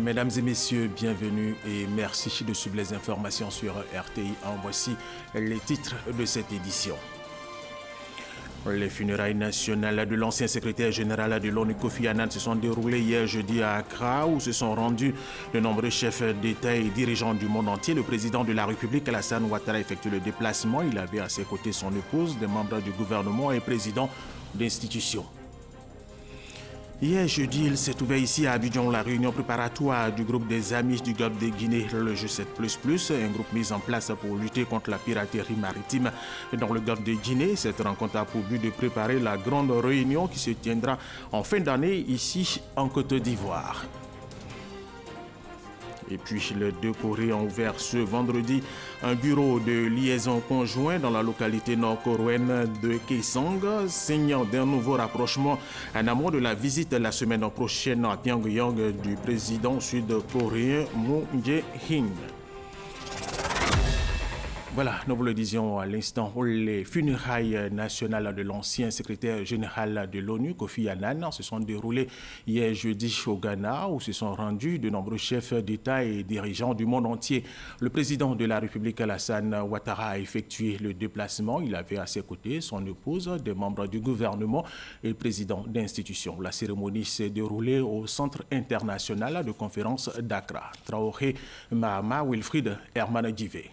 Mesdames et messieurs, bienvenue et merci de suivre les informations sur RTI. Voici les titres de cette édition. Les funérailles nationales de l'ancien secrétaire général de l'ONU Kofi Annan se sont déroulées hier jeudi à Accra, où se sont rendus de nombreux chefs d'État et dirigeants du monde entier. Le président de la République, Alassane Ouattara, effectue le déplacement. Il avait à ses côtés son épouse, des membres du gouvernement et président d'institutions. Hier jeudi, il s'est ouvert ici à Abidjan la réunion préparatoire du groupe des Amis du Golfe de Guinée, le G7++, un groupe mis en place pour lutter contre la piraterie maritime dans le Golfe de Guinée. Cette rencontre a pour but de préparer la grande réunion qui se tiendra en fin d'année ici en Côte d'Ivoire. Et puis, les deux Corées ont ouvert ce vendredi un bureau de liaison conjoint dans la localité nord-coréenne de Kaesong, signant d'un nouveau rapprochement en amont de la visite la semaine prochaine à Pyongyang du président sud-coréen Moon Jae-in. Voilà, nous vous le disions à l'instant, les funérailles nationales de l'ancien secrétaire général de l'ONU, Kofi Annan, se sont déroulées hier jeudi au Ghana, où se sont rendus de nombreux chefs d'État et dirigeants du monde entier. Le président de la République, Alassane Ouattara, a effectué le déplacement. Il avait à ses côtés son épouse, des membres du gouvernement et le président d'institutions. La cérémonie s'est déroulée au Centre international de conférence d'Accra. Traoré Mahama Wilfried Herman Djivé.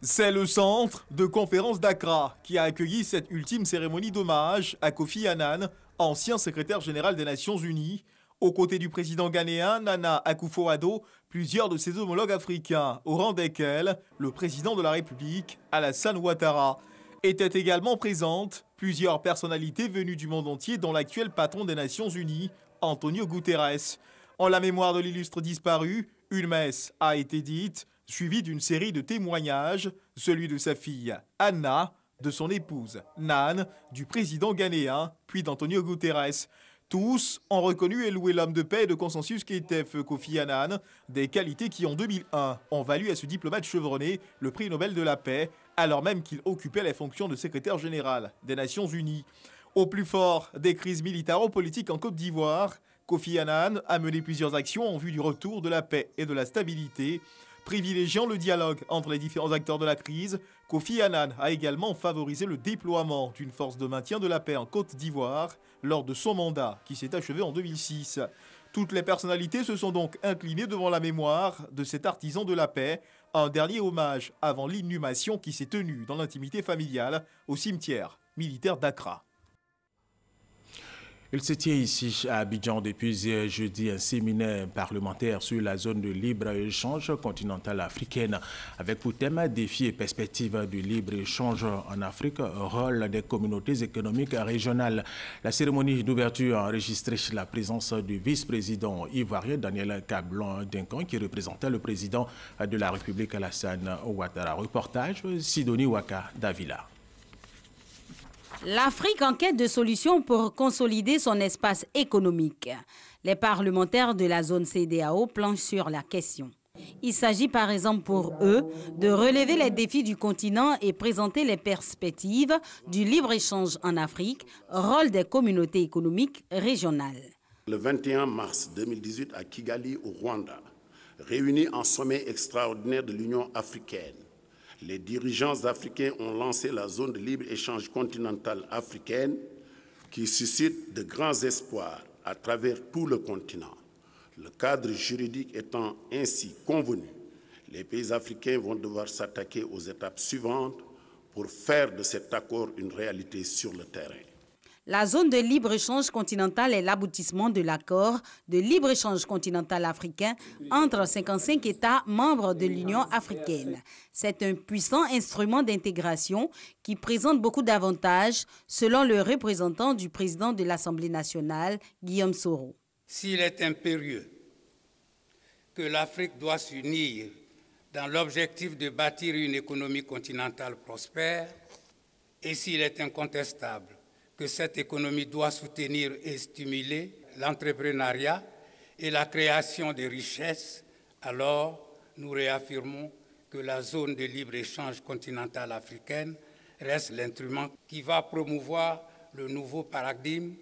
C'est le centre de conférence d'Accra qui a accueilli cette ultime cérémonie d'hommage à Kofi Annan, ancien secrétaire général des Nations Unies. Aux côtés du président ghanéen Nana Akufo-Addo, plusieurs de ses homologues africains, au rang desquels le président de la République, Alassane Ouattara. Étaient également présentes plusieurs personnalités venues du monde entier, dont l'actuel patron des Nations Unies, Antonio Guterres. En la mémoire de l'illustre disparu, une messe a été dite, suivi d'une série de témoignages, celui de sa fille Anna, de son épouse Nan, du président ghanéen, puis d'Antonio Guterres. Tous ont reconnu et loué l'homme de paix et de consensus qu'était Kofi Annan, des qualités qui en 2001 ont valu à ce diplomate chevronné le prix Nobel de la paix, alors même qu'il occupait les fonctions de secrétaire général des Nations Unies. Au plus fort des crises militaro-politiques en Côte d'Ivoire, Kofi Annan a mené plusieurs actions en vue du retour de la paix et de la stabilité. Privilégiant le dialogue entre les différents acteurs de la crise, Kofi Annan a également favorisé le déploiement d'une force de maintien de la paix en Côte d'Ivoire lors de son mandat qui s'est achevé en 2006. Toutes les personnalités se sont donc inclinées devant la mémoire de cet artisan de la paix, un dernier hommage avant l'inhumation qui s'est tenue dans l'intimité familiale au cimetière militaire d'Accra. Il se tient ici à Abidjan depuis jeudi un séminaire parlementaire sur la zone de libre-échange continentale africaine avec pour thème défis et perspectives du libre-échange en Afrique, rôle des communautés économiques régionales. La cérémonie d'ouverture a enregistré la présence du vice-président ivoirien Daniel Kablan-Dinkan qui représentait le président de la République Alassane Ouattara. Reportage Sidonie Waka Davila. L'Afrique en quête de solutions pour consolider son espace économique. Les parlementaires de la zone CEDEAO planchent sur la question. Il s'agit par exemple pour eux de relever les défis du continent et présenter les perspectives du libre-échange en Afrique, rôle des communautés économiques régionales. Le 21 mars 2018 à Kigali, au Rwanda, réunis en sommet extraordinaire de l'Union africaine, les dirigeants africains ont lancé la zone de libre-échange continentale africaine qui suscite de grands espoirs à travers tout le continent. Le cadre juridique étant ainsi convenu, les pays africains vont devoir s'attaquer aux étapes suivantes pour faire de cet accord une réalité sur le terrain. La zone de libre-échange continental est l'aboutissement de l'accord de libre-échange continental africain entre 55 États membres de l'Union africaine. C'est un puissant instrument d'intégration qui présente beaucoup d'avantages, selon le représentant du président de l'Assemblée nationale, Guillaume Soro. S'il est impérieux que l'Afrique doit s'unir dans l'objectif de bâtir une économie continentale prospère, et s'il est incontestable que cette économie doit soutenir et stimuler l'entrepreneuriat et la création de richesses, alors nous réaffirmons que la zone de libre-échange continentale africaine reste l'instrument qui va promouvoir le nouveau paradigme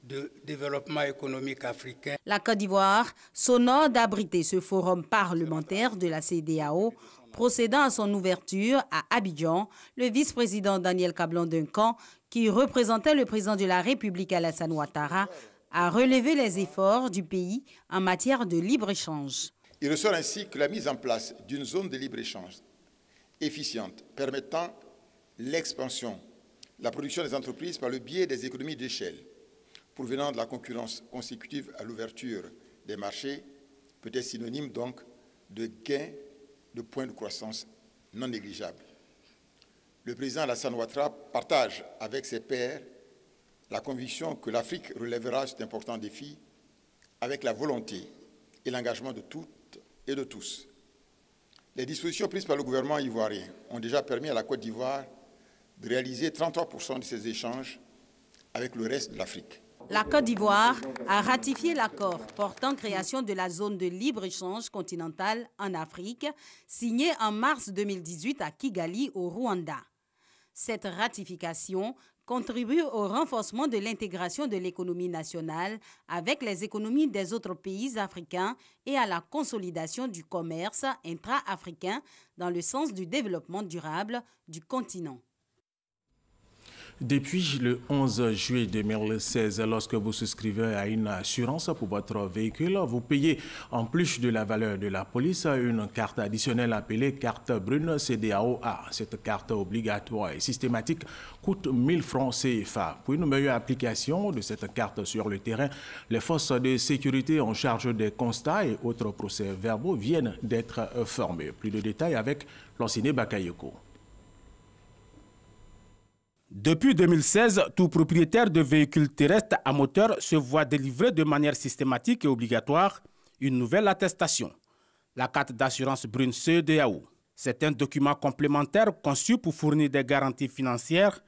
de développement économique africain. La Côte d'Ivoire s'honore d'abriter ce forum parlementaire de la CEDEAO. Procédant à son ouverture à Abidjan, le vice-président Daniel Kablan-Duncan, qui représentait le président de la République Alassane Ouattara, a relevé les efforts du pays en matière de libre-échange. Il ressort ainsi que la mise en place d'une zone de libre-échange efficiente permettant l'expansion, la production des entreprises par le biais des économies d'échelle, provenant de la concurrence consécutive à l'ouverture des marchés, peut être synonyme donc de gain de points de croissance non négligeables. Le président Alassane Ouattara partage avec ses pairs la conviction que l'Afrique relèvera cet important défi avec la volonté et l'engagement de toutes et de tous. Les dispositions prises par le gouvernement ivoirien ont déjà permis à la Côte d'Ivoire de réaliser 33% de ses échanges avec le reste de l'Afrique. La Côte d'Ivoire a ratifié l'accord portant création de la zone de libre-échange continentale en Afrique, signé en mars 2018 à Kigali, au Rwanda. Cette ratification contribue au renforcement de l'intégration de l'économie nationale avec les économies des autres pays africains et à la consolidation du commerce intra-africain dans le sens du développement durable du continent. Depuis le 11 juillet 2016, lorsque vous souscrivez à une assurance pour votre véhicule, vous payez en plus de la valeur de la police une carte additionnelle appelée carte brune CEDEAO-A. Cette carte obligatoire et systématique coûte 1000 francs CFA. Pour une meilleure application de cette carte sur le terrain, les forces de sécurité en charge des constats et autres procès-verbaux viennent d'être formées. Plus de détails avec Lanciné Bakayoko. Depuis 2016, tout propriétaire de véhicules terrestres à moteur se voit délivrer de manière systématique et obligatoire une nouvelle attestation, la carte d'assurance brune CEDEAO. C'est un document complémentaire conçu pour fournir des garanties financières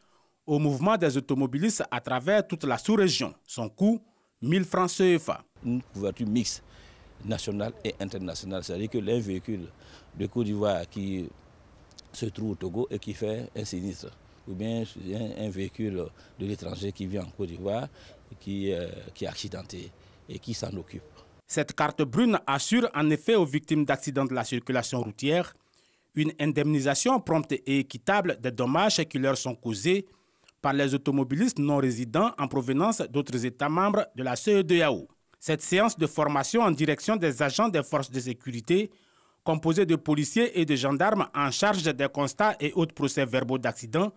au mouvement des automobilistes à travers toute la sous-région. Son coût, 1000 francs CFA. Une couverture mixte, nationale et internationale. C'est-à-dire que les véhicules de Côte d'Ivoire qui se trouvent au Togo et qui fait un sinistre, ou bien un véhicule de l'étranger qui vient en Côte d'Ivoire, qui est accidenté et qui s'en occupe. Cette carte brune assure en effet aux victimes d'accidents de la circulation routière une indemnisation prompte et équitable des dommages qui leur sont causés par les automobilistes non résidents en provenance d'autres États membres de la CEDEAO. Cette séance de formation en direction des agents des forces de sécurité, composée de policiers et de gendarmes en charge des constats et autres procès-verbaux d'accidents,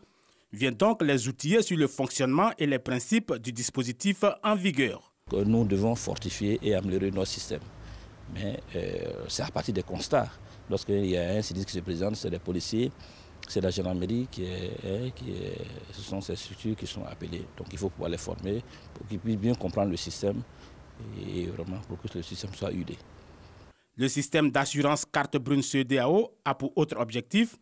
vient donc les outiller sur le fonctionnement et les principes du dispositif en vigueur. Nous devons fortifier et améliorer notre système. Mais c'est à partir des constats. Lorsqu'il y a un sinistre qui se présente, c'est les policiers, c'est la gendarmerie, ce sont ces structures qui sont appelées. Donc il faut pouvoir les former pour qu'ils puissent bien comprendre le système et vraiment pour que le système soit udé. Le système d'assurance carte brune CEDEAO a pour autre objectif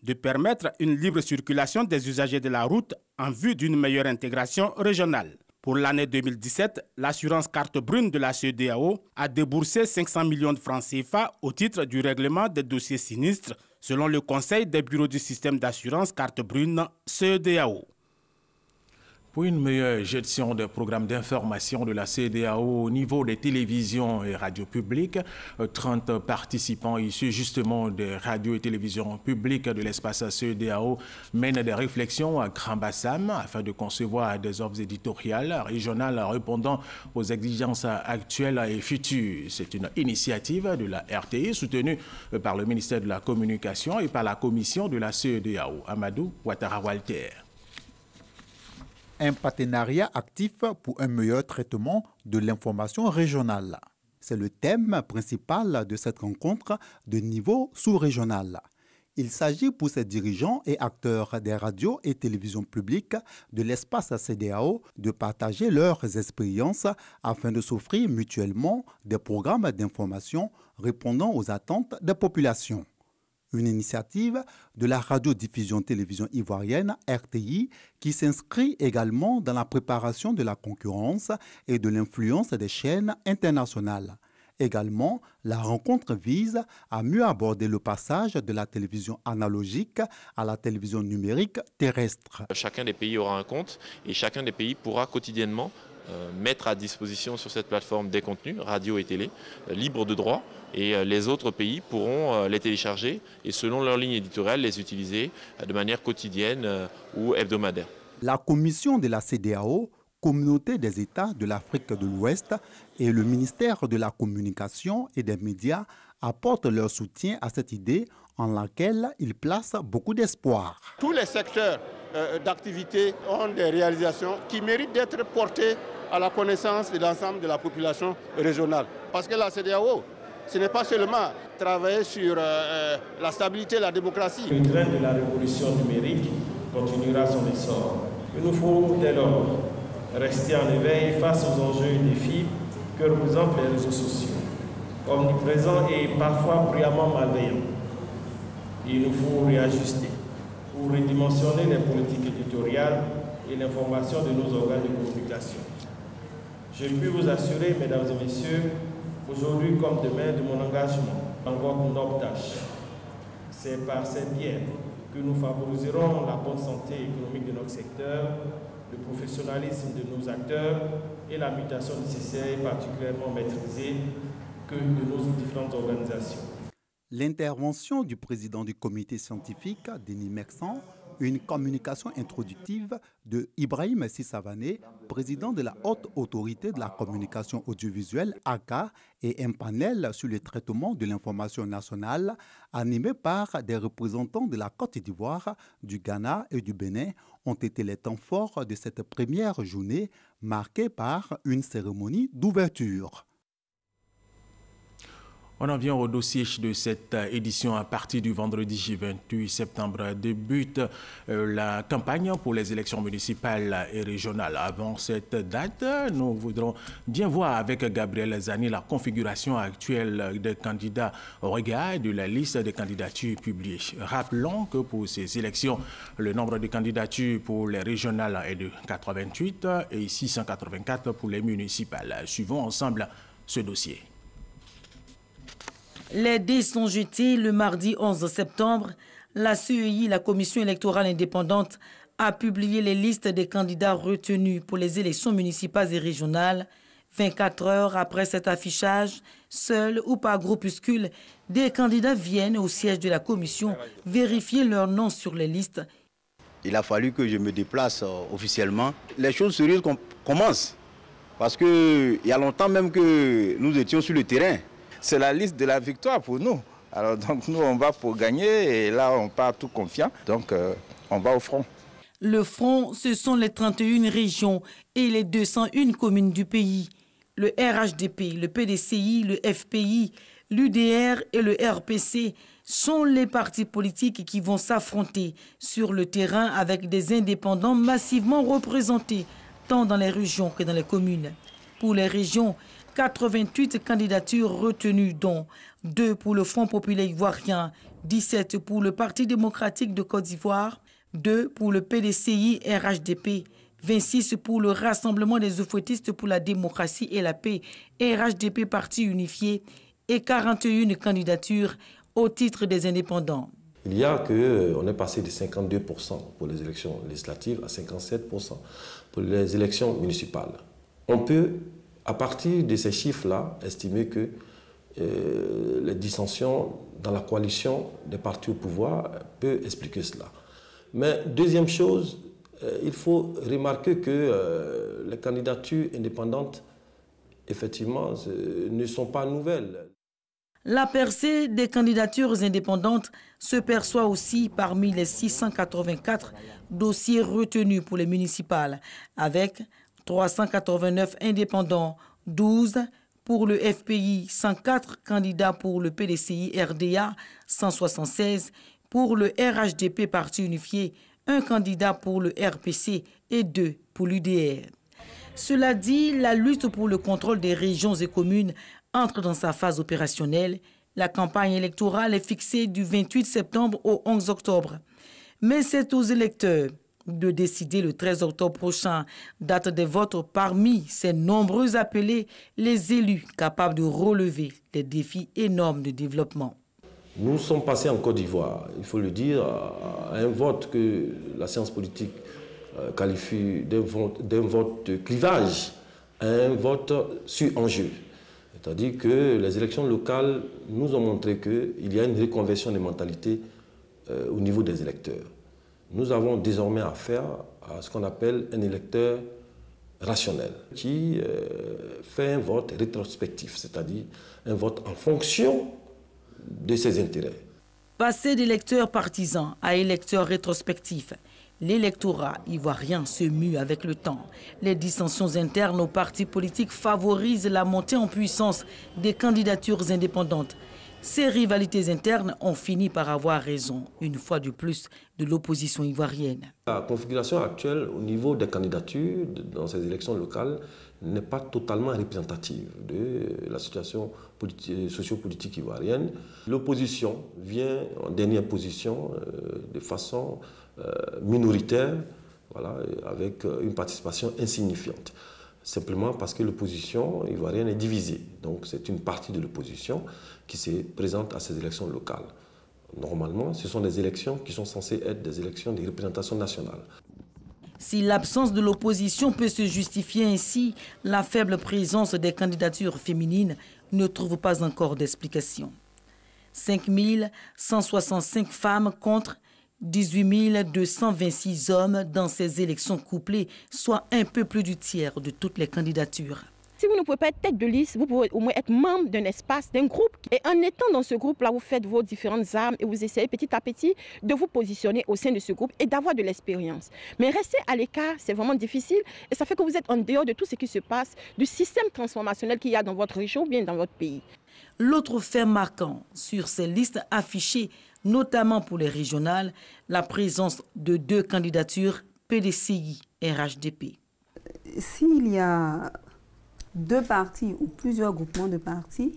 de permettre une libre circulation des usagers de la route en vue d'une meilleure intégration régionale. Pour l'année 2017, l'assurance carte brune de la CEDEAO a déboursé 500 millions de francs CFA au titre du règlement des dossiers sinistres, selon le Conseil des bureaux du système d'assurance carte brune CEDEAO. Pour une meilleure gestion des programmes d'information de la CEDEAO au niveau des télévisions et radios publiques, 30 participants issus justement des radios et télévisions publiques de l'espace CEDEAO mènent des réflexions à Grand Bassam afin de concevoir des offres éditoriales régionales répondant aux exigences actuelles et futures. C'est une initiative de la RTI soutenue par le ministère de la Communication et par la commission de la CEDEAO. Amadou Ouattara-Walter. Un partenariat actif pour un meilleur traitement de l'information régionale. C'est le thème principal de cette rencontre de niveau sous-régional. Il s'agit pour ces dirigeants et acteurs des radios et télévisions publiques de l'espace CEDEAO de partager leurs expériences afin de s'offrir mutuellement des programmes d'information répondant aux attentes des populations. Une initiative de la radiodiffusion-télévision ivoirienne RTI qui s'inscrit également dans la préparation de la concurrence et de l'influence des chaînes internationales. Également, la rencontre vise à mieux aborder le passage de la télévision analogique à la télévision numérique terrestre. Chacun des pays aura un compte et chacun des pays pourra quotidiennement mettre à disposition sur cette plateforme des contenus, radio et télé, libres de droit, et les autres pays pourront les télécharger et selon leur ligne éditoriale les utiliser de manière quotidienne ou hebdomadaire. La commission de la CEDEAO, Communauté des États de l'Afrique de l'Ouest, et le ministère de la Communication et des Médias apportent leur soutien à cette idée en laquelle ils placent beaucoup d'espoir. Tous les secteurs d'activité ont des réalisations qui méritent d'être portées à la connaissance de l'ensemble de la population régionale. Parce que la CEDEAO, ce n'est pas seulement travailler sur la stabilité et la démocratie. Le train de la révolution numérique continuera son essor. Il nous faut dès lors rester en éveil face aux enjeux et défis que représentent les réseaux sociaux, omniprésents et parfois bruyamment malveillants. Il nous faut réajuster pour redimensionner les politiques éditoriales et l'information de nos organes de communication. Je puis vous assurer, mesdames et messieurs, aujourd'hui comme demain, de mon engagement dans votre noble tâche. C'est par cette biais que nous favoriserons la bonne santé économique de notre secteur, le professionnalisme de nos acteurs et la mutation nécessaire et particulièrement maîtrisée que de nos différentes organisations. L'intervention du président du comité scientifique, Denis Mexan, une communication introductive de Ibrahim Sissavané, président de la Haute Autorité de la Communication Audiovisuelle, ACA, et un panel sur le traitement de l'information nationale animé par des représentants de la Côte d'Ivoire, du Ghana et du Bénin ont été les temps forts de cette première journée marquée par une cérémonie d'ouverture. On en vient au dossier de cette édition. À partir du vendredi 28 septembre débute la campagne pour les élections municipales et régionales. Avant cette date, nous voudrons bien voir avec Gabriel Zani la configuration actuelle des candidats au regard de la liste des candidatures publiées. Rappelons que pour ces élections, le nombre de candidatures pour les régionales est de 88 et 684 pour les municipales. Suivons ensemble ce dossier. Les dés sont jetés le mardi 11 septembre. La CEI, la Commission électorale indépendante, a publié les listes des candidats retenus pour les élections municipales et régionales. 24 heures après cet affichage, seuls ou par groupuscule, des candidats viennent au siège de la Commission vérifier leur nom sur les listes. Il a fallu que je me déplace officiellement. Les choses sérieuses commencent parce qu'il y a longtemps même que nous étions sur le terrain. C'est la liste de la victoire pour nous. Alors donc nous, on va pour gagner et là, on part tout confiant. Donc on va au front. Le front, ce sont les 31 régions et les 201 communes du pays. Le RHDP, le PDCI, le FPI, l'UDR et le RPC sont les partis politiques qui vont s'affronter sur le terrain avec des indépendants massivement représentés, tant dans les régions que dans les communes. Pour les régions, 88 candidatures retenues, dont 2 pour le Front populaire ivoirien, 17 pour le Parti démocratique de Côte d'Ivoire, 2 pour le PDCI RHDP, 26 pour le Rassemblement des Oufouettistes pour la démocratie et la paix, RHDP Parti unifié, et 41 candidatures au titre des indépendants. Il y a qu'on est passé de 52% pour les élections législatives à 57% pour les élections municipales. On peut, à partir de ces chiffres-là, estimer que les dissensions dans la coalition des partis au pouvoir peuvent expliquer cela. Mais deuxième chose, il faut remarquer que les candidatures indépendantes, effectivement, ne sont pas nouvelles. La percée des candidatures indépendantes se perçoit aussi parmi les 684 dossiers retenus pour les municipales, avec 389 indépendants, 12 pour le FPI, 104 candidats pour le PDCI RDA, 176 pour le RHDP Parti unifié, 1 candidat pour le RPC et 2 pour l'UDR. Cela dit, la lutte pour le contrôle des régions et communes entre dans sa phase opérationnelle. La campagne électorale est fixée du 28 septembre au 11 octobre. Mais c'est aux électeurs de décider le 13 octobre prochain, date des votes parmi ces nombreux appelés, les élus capables de relever des défis énormes de développement. Nous sommes passés en Côte d'Ivoire, il faut le dire, à un vote que la science politique qualifie d'un vote de clivage un vote sur enjeu. C'est-à-dire que les élections locales nous ont montré qu'il y a une reconversion des mentalités au niveau des électeurs. Nous avons désormais affaire à ce qu'on appelle un électeur rationnel, qui fait un vote rétrospectif, c'est-à-dire un vote en fonction de ses intérêts. Passer d'électeurs partisans à électeurs rétrospectifs, l'électorat ivoirien se mue avec le temps. Les dissensions internes aux partis politiques favorisent la montée en puissance des candidatures indépendantes. Ces rivalités internes ont fini par avoir raison, une fois de plus, de l'opposition ivoirienne. La configuration actuelle au niveau des candidatures dans ces élections locales n'est pas totalement représentative de la situation socio-politique ivoirienne. L'opposition vient en dernière position de façon minoritaire, voilà, avec une participation insignifiante. Simplement parce que l'opposition ivoirienne est divisée. Donc c'est une partie de l'opposition qui se présente à ces élections locales. Normalement, ce sont des élections qui sont censées être des élections de représentation nationale. Si l'absence de l'opposition peut se justifier ainsi, la faible présence des candidatures féminines ne trouve pas encore d'explication. 5 165 femmes contre 18 226 hommes dans ces élections couplées, soit un peu plus du tiers de toutes les candidatures. Si vous ne pouvez pas être tête de liste, vous pouvez au moins être membre d'un espace, d'un groupe. Et en étant dans ce groupe-là, vous faites vos différentes armes et vous essayez petit à petit de vous positionner au sein de ce groupe et d'avoir de l'expérience. Mais rester à l'écart, c'est vraiment difficile et ça fait que vous êtes en dehors de tout ce qui se passe, du système transformationnel qu'il y a dans votre région ou bien dans votre pays. L'autre fait marquant sur ces listes affichées, notamment pour les régionales, la présence de 2 candidatures PDCI et RHDP. S'il y a 2 partis ou plusieurs groupements de partis,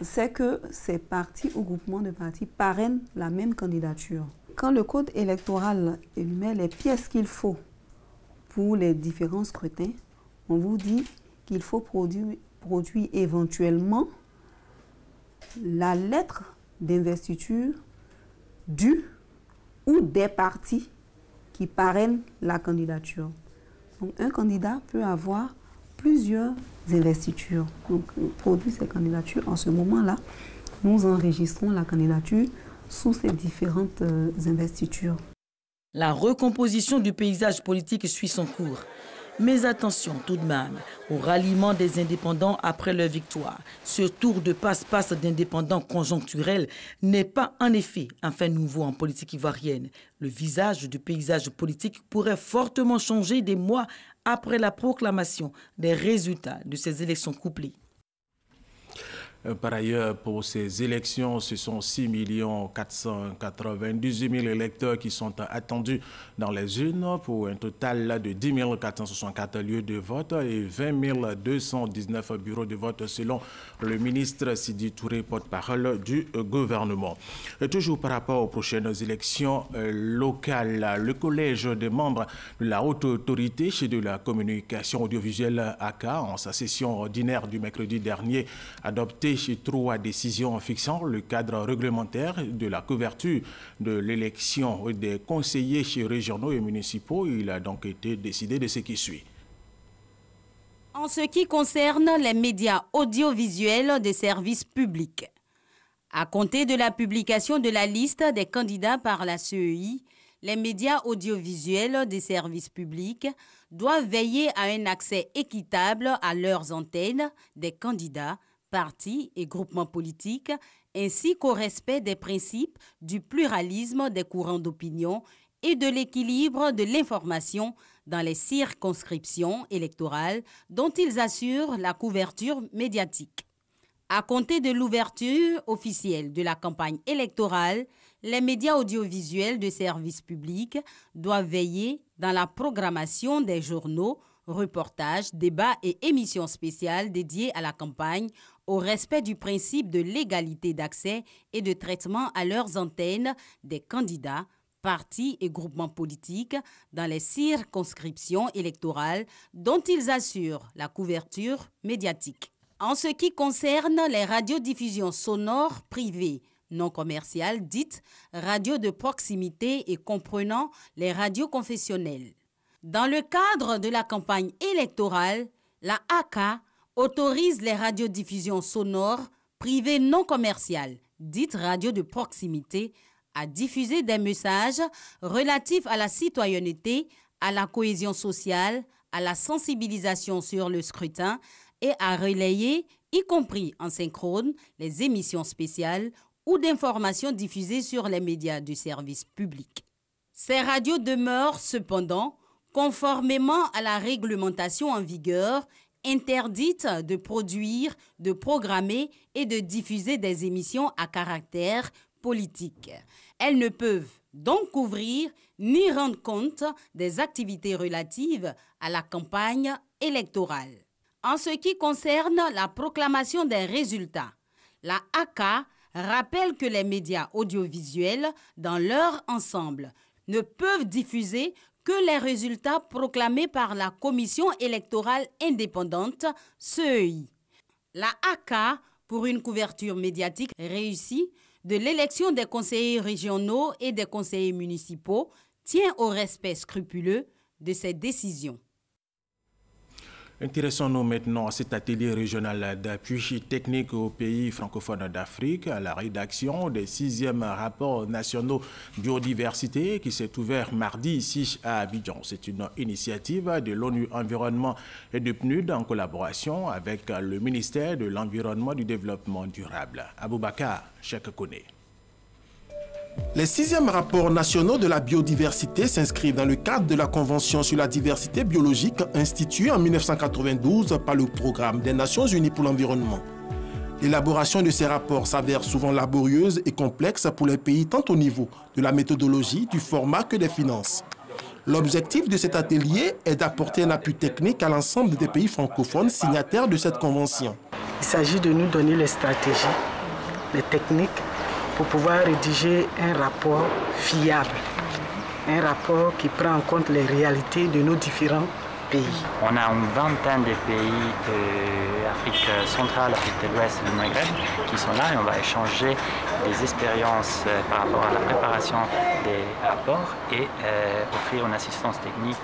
c'est que ces partis ou groupements de partis parrainent la même candidature. Quand le code électoral met les pièces qu'il faut pour les différents scrutins, on vous dit qu'il faut produire éventuellement la lettre d'investiture du ou des partis qui parrainent la candidature. Donc un candidat peut avoir plusieurs investitures. Donc, on produit ces candidatures. En ce moment-là, nous enregistrons la candidature sous ces différentes investitures. La recomposition du paysage politique suit son cours. Mais attention tout de même au ralliement des indépendants après leur victoire. Ce tour de passe-passe d'indépendants conjoncturels n'est pas en effet un fait nouveau en politique ivoirienne. Le visage du paysage politique pourrait fortement changer des mois après la proclamation des résultats de ces élections couplées. Par ailleurs, pour ces élections, ce sont 6 498 000 électeurs qui sont attendus dans les urnes pour un total de 10 464 lieux de vote et 20 219 bureaux de vote selon le ministre Sidi Touré, porte-parole du gouvernement. Et toujours par rapport aux prochaines élections locales, le collège des membres de la haute autorité de la communication audiovisuelle ACA, en sa session ordinaire du mercredi dernier, adopté 3 décisions fixant le cadre réglementaire de la couverture de l'élection des conseillers régionaux et municipaux. Il a donc été décidé de ce qui suit. En ce qui concerne les médias audiovisuels des services publics, à compter de la publication de la liste des candidats par la CEI, les médias audiovisuels des services publics doivent veiller à un accès équitable à leurs antennes des candidats, partis et groupements politiques, ainsi qu'au respect des principes du pluralisme des courants d'opinion et de l'équilibre de l'information dans les circonscriptions électorales dont ils assurent la couverture médiatique. À compter de l'ouverture officielle de la campagne électorale, les médias audiovisuels de services publics doivent veiller dans la programmation des journaux, reportages, débats et émissions spéciales dédiées à la campagne au respect du principe de l'égalité d'accès et de traitement à leurs antennes des candidats, partis et groupements politiques dans les circonscriptions électorales dont ils assurent la couverture médiatique. En ce qui concerne les radiodiffusions sonores privées non commerciales, dites radios de proximité et comprenant les radios confessionnelles. Dans le cadre de la campagne électorale, La ACA autorise les radiodiffusions sonores privées non commerciales, dites radios de proximité, à diffuser des messages relatifs à la citoyenneté, à la cohésion sociale, à la sensibilisation sur le scrutin et à relayer, y compris en synchrone, les émissions spéciales ou d'informations diffusées sur les médias de service public. Ces radios demeurent cependant, conformément à la réglementation en vigueur, interdites de produire, de programmer et de diffuser des émissions à caractère politique. Elles ne peuvent donc couvrir ni rendre compte des activités relatives à la campagne électorale. En ce qui concerne la proclamation des résultats, la ACA rappelle que les médias audiovisuels, dans leur ensemble, ne peuvent diffuser que les résultats proclamés par la Commission électorale indépendante, CEI. La ACA, pour une couverture médiatique réussie de l'élection des conseillers régionaux et des conseillers municipaux, tient au respect scrupuleux de ces décisions. Intéressons-nous maintenant à cet atelier régional d'appui technique aux pays francophones d'Afrique, à la rédaction des 6e rapports nationaux biodiversité qui s'est ouvert mardi ici à Abidjan. C'est une initiative de l'ONU Environnement et de PNUD en collaboration avec le ministère de l'Environnement et du Développement durable. Aboubakar Cheikh Koné. Les 6e rapports nationaux de la biodiversité s'inscrivent dans le cadre de la Convention sur la diversité biologique instituée en 1992 par le Programme des Nations Unies pour l'environnement. L'élaboration de ces rapports s'avère souvent laborieuse et complexe pour les pays tant au niveau de la méthodologie, du format que des finances. L'objectif de cet atelier est d'apporter un appui technique à l'ensemble des pays francophones signataires de cette convention. Il s'agit de nous donner les stratégies, les techniques pour pouvoir rédiger un rapport fiable, un rapport qui prend en compte les réalités de nos différents pays. On a une vingtaine de pays d'Afrique centrale, Afrique de l'Ouest et du Maghreb qui sont là et on va échanger des expériences par rapport à la préparation des rapports et offrir une assistance technique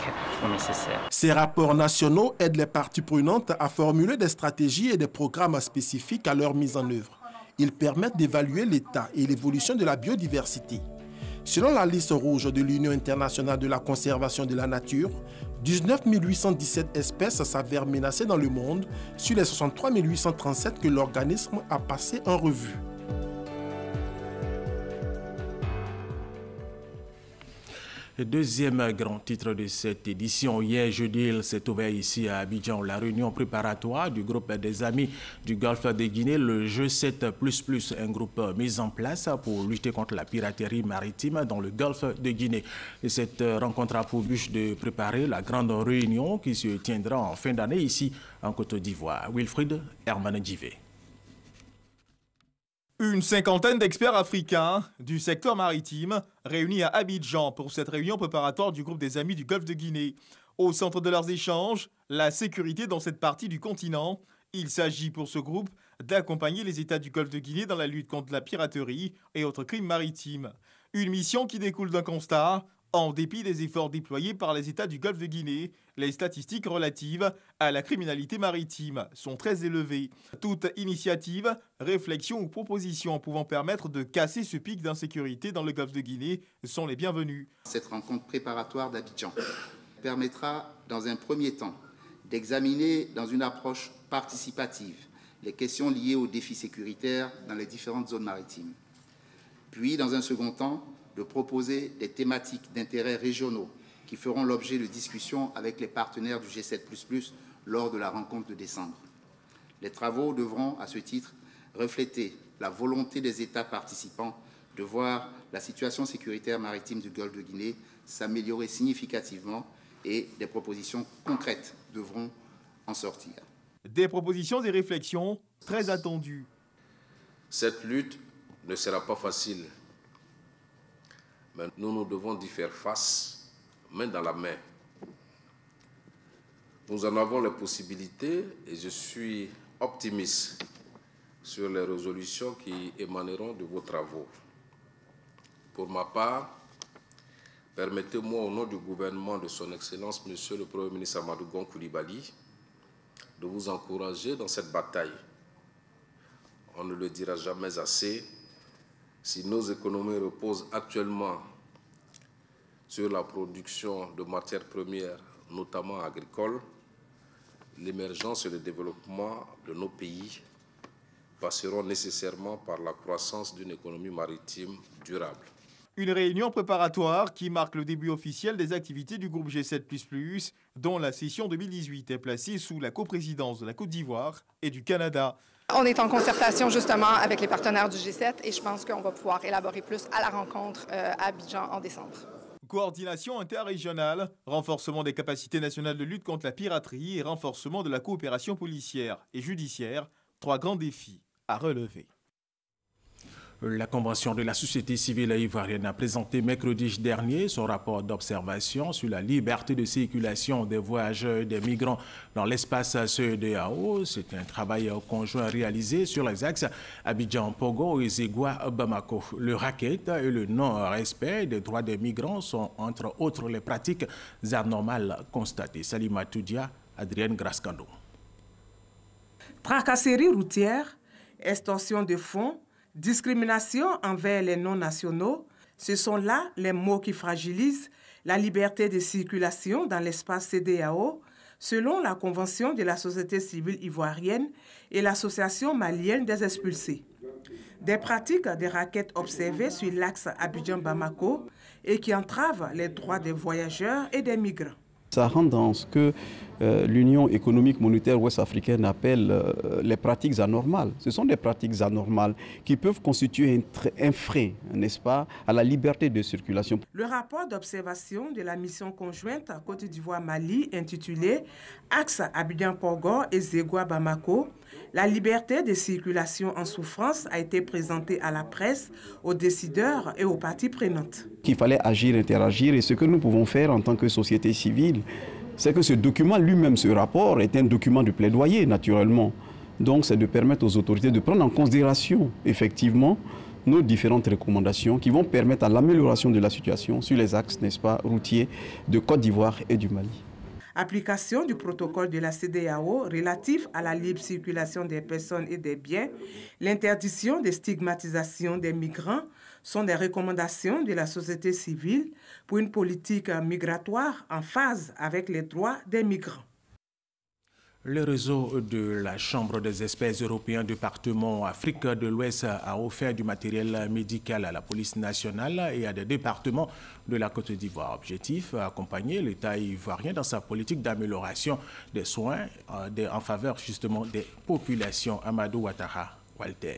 où nécessaire. Ces rapports nationaux aident les parties prenantes à formuler des stratégies et des programmes spécifiques à leur mise en œuvre. Ils permettent d'évaluer l'état et l'évolution de la biodiversité. Selon la liste rouge de l'Union internationale de la conservation de la nature, 19 817 espèces s'avèrent menacées dans le monde sur les 63 837 que l'organisme a passé en revue. Le deuxième grand titre de cette édition, hier jeudi, il s'est ouvert ici à Abidjan, la réunion préparatoire du groupe des amis du Golfe de Guinée, le G7++, un groupe mis en place pour lutter contre la piraterie maritime dans le Golfe de Guinée. Et cette rencontre a pour but de préparer la grande réunion qui se tiendra en fin d'année ici en Côte d'Ivoire. Wilfried Hermanedjivé. Une cinquantaine d'experts africains du secteur maritime réunis à Abidjan pour cette réunion préparatoire du groupe des amis du Golfe de Guinée. Au centre de leurs échanges, la sécurité dans cette partie du continent. Il s'agit pour ce groupe d'accompagner les États du Golfe de Guinée dans la lutte contre la piraterie et autres crimes maritimes. Une mission qui découle d'un constat. En dépit des efforts déployés par les États du Golfe de Guinée, les statistiques relatives à la criminalité maritime sont très élevées. Toute initiative, réflexion ou proposition pouvant permettre de casser ce pic d'insécurité dans le Golfe de Guinée sont les bienvenues. Cette rencontre préparatoire d'Abidjan permettra, dans un premier temps, d'examiner dans une approche participative les questions liées aux défis sécuritaires dans les différentes zones maritimes. Puis, dans un second temps, de proposer des thématiques d'intérêt régionaux qui feront l'objet de discussions avec les partenaires du G7++ lors de la rencontre de décembre. Les travaux devront, à ce titre, refléter la volonté des États participants de voir la situation sécuritaire maritime du Golfe de Guinée s'améliorer significativement et des propositions concrètes devront en sortir. Des propositions et réflexions très attendues. Cette lutte ne sera pas facile. Mais nous devons y faire face, main dans la main. Nous en avons les possibilités et je suis optimiste sur les résolutions qui émaneront de vos travaux. Pour ma part, permettez-moi au nom du gouvernement de son Excellence, Monsieur le Premier ministre Amadou Gon Coulibaly, de vous encourager dans cette bataille. On ne le dira jamais assez, si nos économies reposent actuellement sur la production de matières premières, notamment agricoles, l'émergence et le développement de nos pays passeront nécessairement par la croissance d'une économie maritime durable. Une réunion préparatoire qui marque le début officiel des activités du groupe G7++, dont la session 2018 est placée sous la coprésidence de la Côte d'Ivoire et du Canada. On est en concertation justement avec les partenaires du G7 et je pense qu'on va pouvoir élaborer plus à la rencontre à Abidjan en décembre. Coordination interrégionale, renforcement des capacités nationales de lutte contre la piraterie et renforcement de la coopération policière et judiciaire, 3 grands défis à relever. La Convention de la société civile ivoirienne a présenté mercredi dernier son rapport d'observation sur la liberté de circulation des voyageurs et des migrants dans l'espace CEDEAO. C'est un travail conjoint réalisé sur les axes Abidjan-Pogo et Zégua-Bamako. Le racket et le non-respect des droits des migrants sont entre autres les pratiques anormales constatées. Salima Toudia, Adrienne Grascando. Tracasserie routière, extorsion de fonds, discrimination envers les non-nationaux, ce sont là les mots qui fragilisent la liberté de circulation dans l'espace CEDEAO, selon la Convention de la société civile ivoirienne et l'Association malienne des expulsés. Des pratiques de racket observées sur l'axe Abidjan-Bamako et qui entravent les droits des voyageurs et des migrants. Ça rentre dans ce que l'Union économique monétaire ouest-africaine appelle les pratiques anormales. Ce sont des pratiques anormales qui peuvent constituer un frein, n'est-ce pas, à la liberté de circulation. Le rapport d'observation de la mission conjointe Côte d'Ivoire-Mali intitulé « Axe Abidjan-Pogo et Zégua-Bamako », la liberté de circulation en souffrance a été présentée à la presse, aux décideurs et aux parties prenantes. Qu'il fallait agir, interagir, et ce que nous pouvons faire en tant que société civile, c'est que ce document lui-même, ce rapport, est un document de plaidoyer, naturellement. Donc c'est de permettre aux autorités de prendre en considération, effectivement, nos différentes recommandations qui vont permettre à l'amélioration de la situation sur les axes, n'est-ce pas, routiers de Côte d'Ivoire et du Mali. Application du protocole de la CEDEAO relatif à la libre circulation des personnes et des biens, l'interdiction des stigmatisations des migrants sont des recommandations de la société civile pour une politique migratoire en phase avec les droits des migrants. Le réseau de la Chambre des experts européens département Afrique de l'Ouest a offert du matériel médical à la police nationale et à des départements de la Côte d'Ivoire. Objectif, accompagner l'État ivoirien dans sa politique d'amélioration des soins en faveur justement des populations. Amadou Ouattara, Walter.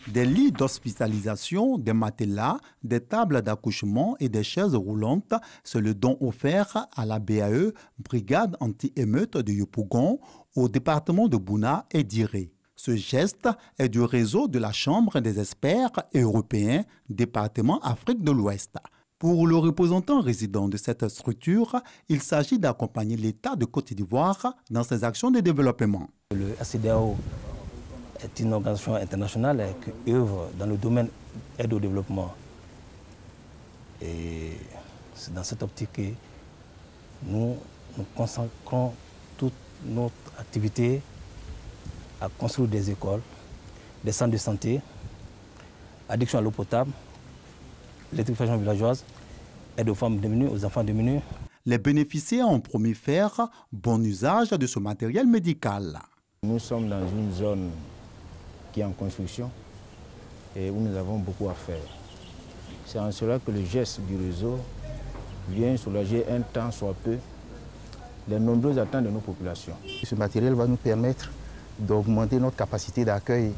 Des lits d'hospitalisation, des matelas, des tables d'accouchement et des chaises roulantes, c'est le don offert à la BAE, Brigade anti-émeute de Yopougon, au département de Bouna et d'Iré. Ce geste est du réseau de la Chambre des experts européens, département Afrique de l'Ouest. Pour le représentant résident de cette structure, il s'agit d'accompagner l'État de Côte d'Ivoire dans ses actions de développement. Le CEDEAO est une organisation internationale qui œuvre dans le domaine aide au développement. Et c'est dans cette optique que nous consacrons toute notre activité à construire des écoles, des centres de santé, addiction à l'eau potable, l'électrification villageoise, aide aux femmes démunies, aux enfants démunis. Les bénéficiaires ont promis faire bon usage de ce matériel médical. Nous sommes dans une zone qui est en construction et où nous avons beaucoup à faire. C'est en cela que le geste du réseau vient soulager un temps soit peu les nombreuses attentes de nos populations. Ce matériel va nous permettre d'augmenter notre capacité d'accueil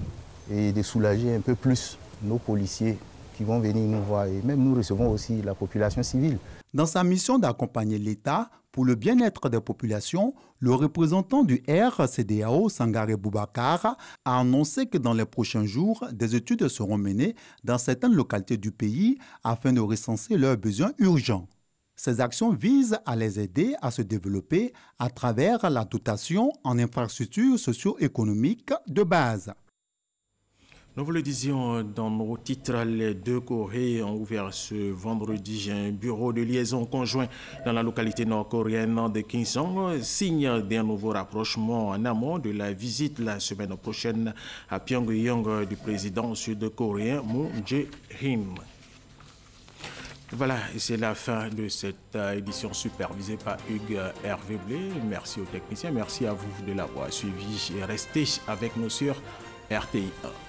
et de soulager un peu plus nos policiers qui vont venir nous voir. Et même nous recevons aussi la population civile. Dans sa mission d'accompagner l'État pour le bien-être des populations, le représentant du RCDAO, Sangaré Boubacar, a annoncé que dans les prochains jours, des études seront menées dans certaines localités du pays afin de recenser leurs besoins urgents. Ces actions visent à les aider à se développer à travers la dotation en infrastructures socio-économiques de base. Nous vous le disions dans nos titres, les deux Corées ont ouvert ce vendredi un bureau de liaison conjoint dans la localité nord-coréenne de Kingsong, signe d'un nouveau rapprochement en amont de la visite la semaine prochaine à Pyongyang du président sud-coréen Moon Jae-in. Voilà, et c'est la fin de cette édition supervisée par Hugues Hervé Blé. Merci aux techniciens, merci à vous de l'avoir suivi et restez avec nous sur RTI 1.